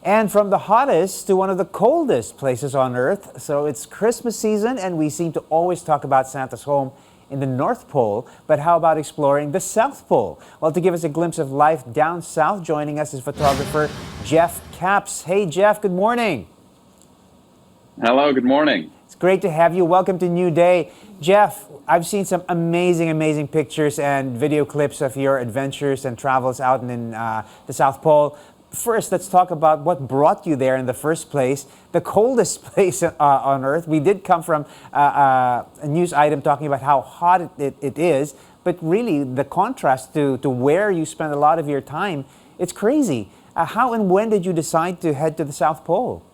And from the hottest to one of the coldest places on Earth. So it's Christmas season, and we seem to always talk about Santa's home in the North Pole. But how about exploring the South Pole? Well, to give us a glimpse of life down south, joining us is photographer Jeff Capps. Hey, Jeff, good morning. Hello, good morning. It's great to have you. Welcome to New Day. Jeff, I've seen some amazing pictures and video clips of your adventures and travels out in the South Pole. First, let's talk about what brought you there in the first place, the coldest place on Earth. We did come from a news item talking about how hot it is, but really the contrast to where you spend a lot of your time, it's crazy. How and when did you decide to head to the South Pole?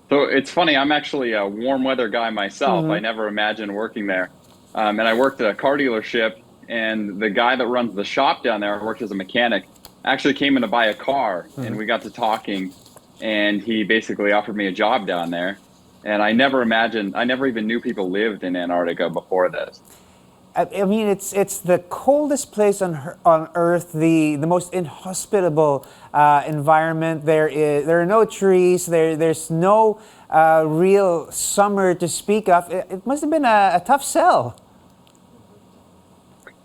So it's funny, I'm actually a warm weather guy myself. I never imagined working there. And I worked at a car dealership, and the guy that runs the shop down there, I worked as a mechanic, actually came in to buy a car, and we got to talking, and he basically offered me a job down there. And I never even knew people lived in Antarctica before this. I mean, it's the coldest place on Earth, the most inhospitable environment. There are no trees. There's no real summer to speak of. It must have been a tough sell.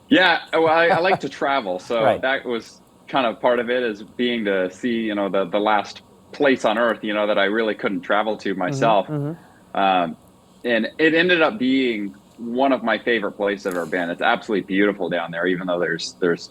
Yeah, well, I like to travel, so Right. that was kind of part of it, is being to see, the last place on Earth, that I really couldn't travel to myself. And it ended up being one of my favorite places I've ever been. It's absolutely beautiful down there, even though there's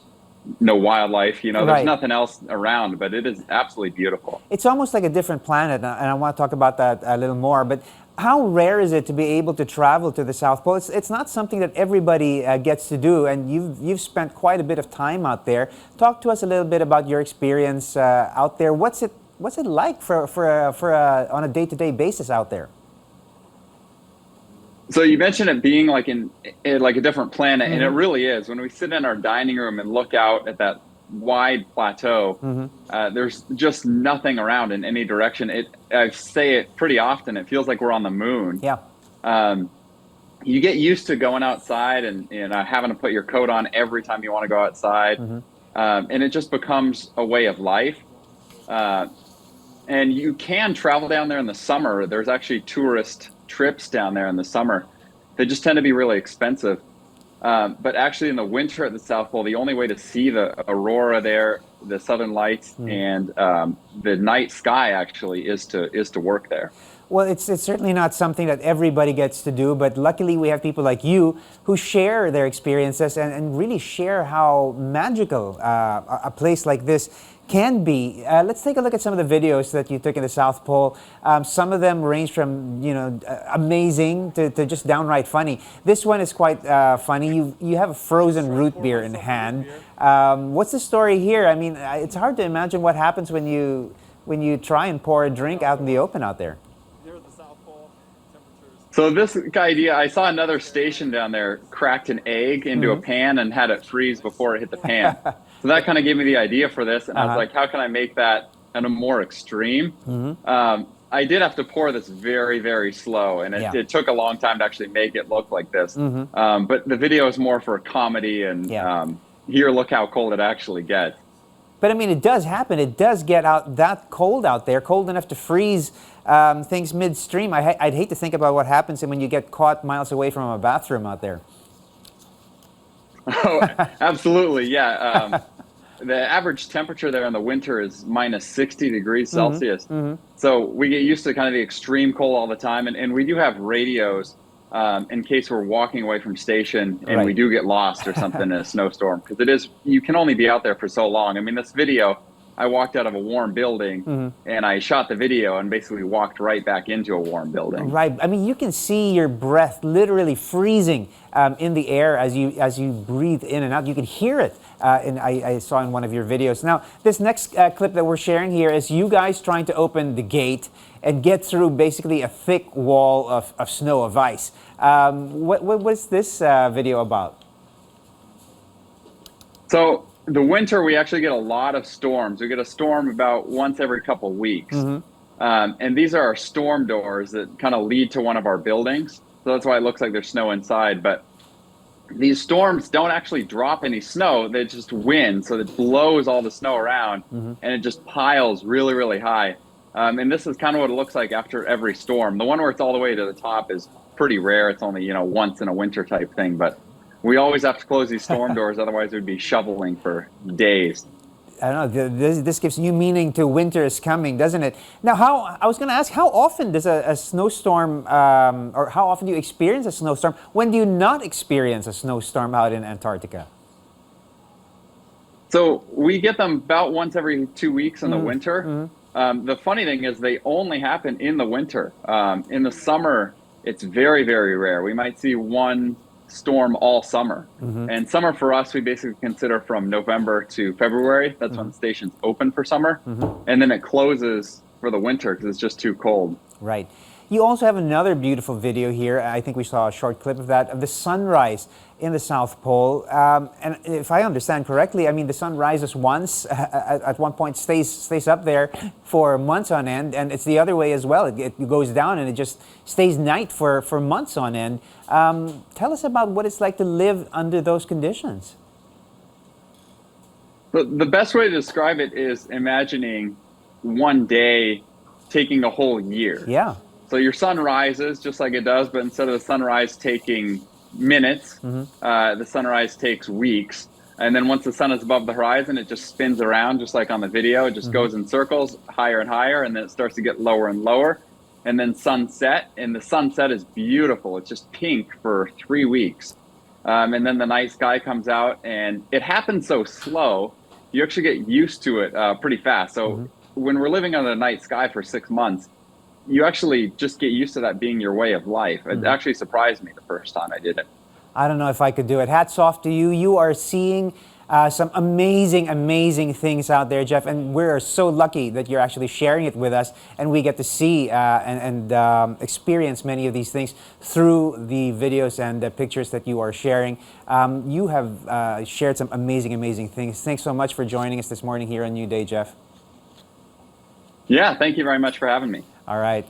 no wildlife, there's Right. nothing else around, but it is absolutely beautiful. It's almost like a different planet, and I want to talk about that a little more. But how rare is it to be able to travel to the South Pole? It's not something that everybody gets to do, and you've spent quite a bit of time out there. Talk to us a little bit about your experience out there. What's it like on a day-to-day basis out there? So you mentioned it being like in like a different planet, and it really is. When we sit in our dining room and look out at that wide plateau, there's just nothing around in any direction. I say it pretty often. It feels like we're on the moon. Yeah. You get used to going outside and having to put your coat on every time you want to go outside, and it just becomes a way of life. And you can travel down there in the summer. There's actually tourist trips down there in the summer. They just tend to be really expensive. But actually in the winter at the South Pole, the only way to see the aurora there, the southern lights, and the night sky actually is to work there. Well, it's certainly not something that everybody gets to do, but luckily we have people like you who share their experiences and really share how magical a place like this can be. Let's take a look at some of the videos that you took in the South Pole. Some of them range from amazing to just downright funny. This one is quite funny. You have a frozen root beer in hand. What's the story here? I mean, it's hard to imagine what happens when you try and pour a drink out in the open out there. So this idea, I saw another station down there cracked an egg into a pan and had it freeze before it hit the pan. So that kind of gave me the idea for this, and I was like, how can I make that a more extreme? I did have to pour this very slow, and it took a long time to actually make it look like this. But the video is more for comedy, and here, look how cold it actually gets. But I mean, it does happen. It does get that cold out there, cold enough to freeze things midstream. I'd hate to think about what happens when you get caught miles away from a bathroom out there. Oh, absolutely, yeah. The average temperature there in the winter is minus 60 degrees Celsius. So we get used to kind of the extreme cold all the time. And we do have radios in case we're walking away from station and we do get lost or something in a snowstorm. Because you can only be out there for so long. I mean, this video, I walked out of a warm building and I shot the video and basically walked right back into a warm building. Right. I mean, you can see your breath literally freezing in the air as you breathe in and out. You can hear it. And I saw in one of your videos. Now, this next clip that we're sharing here is you guys trying to open the gate and get through basically a thick wall of snow, of ice. What was this video about? So the winter, we actually get a lot of storms. We get a storm about once every couple weeks. And these are our storm doors that kind of lead to one of our buildings. So that's why it looks like there's snow inside. But these storms don't actually drop any snow, they just wind, so it blows all the snow around, and it just piles really, really high. And this is kind of what it looks like after every storm. The one where it's all the way to the top is pretty rare. It's only, once in a winter type thing, but we always have to close these storm doors, otherwise we'd be shoveling for days. I don't know. This gives new meaning to winter is coming, doesn't it? Now, I was going to ask, how often does a snowstorm, or how often do you experience a snowstorm? When do you not experience a snowstorm out in Antarctica? So we get them about once every 2 weeks in the winter. The funny thing is they only happen in the winter. In the summer, it's very, very rare. We might see one storm all summer. And summer for us, we basically consider from November to February. That's when the station's open for summer. And then it closes for the winter because it's just too cold. Right. You also have another beautiful video here. I think we saw a short clip of that, of the sunrise in the South Pole. And if I understand correctly, I mean, the sun rises once, at one point stays up there for months on end, and it's the other way as well. It goes down and it just stays night for months on end. Tell us about what it's like to live under those conditions. But the best way to describe it is imagining one day taking a whole year. Yeah. So your sun rises just like it does, but instead of the sunrise taking minutes, the sunrise takes weeks. And then once the sun is above the horizon, it just spins around just like on the video. It just goes in circles higher and higher, and then it starts to get lower and lower. And then sunset, and the sunset is beautiful. It's just pink for 3 weeks. And then the night sky comes out, and it happens so slow, you actually get used to it pretty fast. So when we're living under the night sky for 6 months, you actually just get used to that being your way of life. It actually surprised me the first time I did it. I don't know if I could do it. Hats off to you. You are seeing some amazing, amazing things out there, Jeff, and we're so lucky that you're actually sharing it with us, and we get to see and experience many of these things through the videos and the pictures that you are sharing. You have shared some amazing, amazing things. Thanks so much for joining us this morning here on New Day, Jeff. Yeah, thank you very much for having me. All right.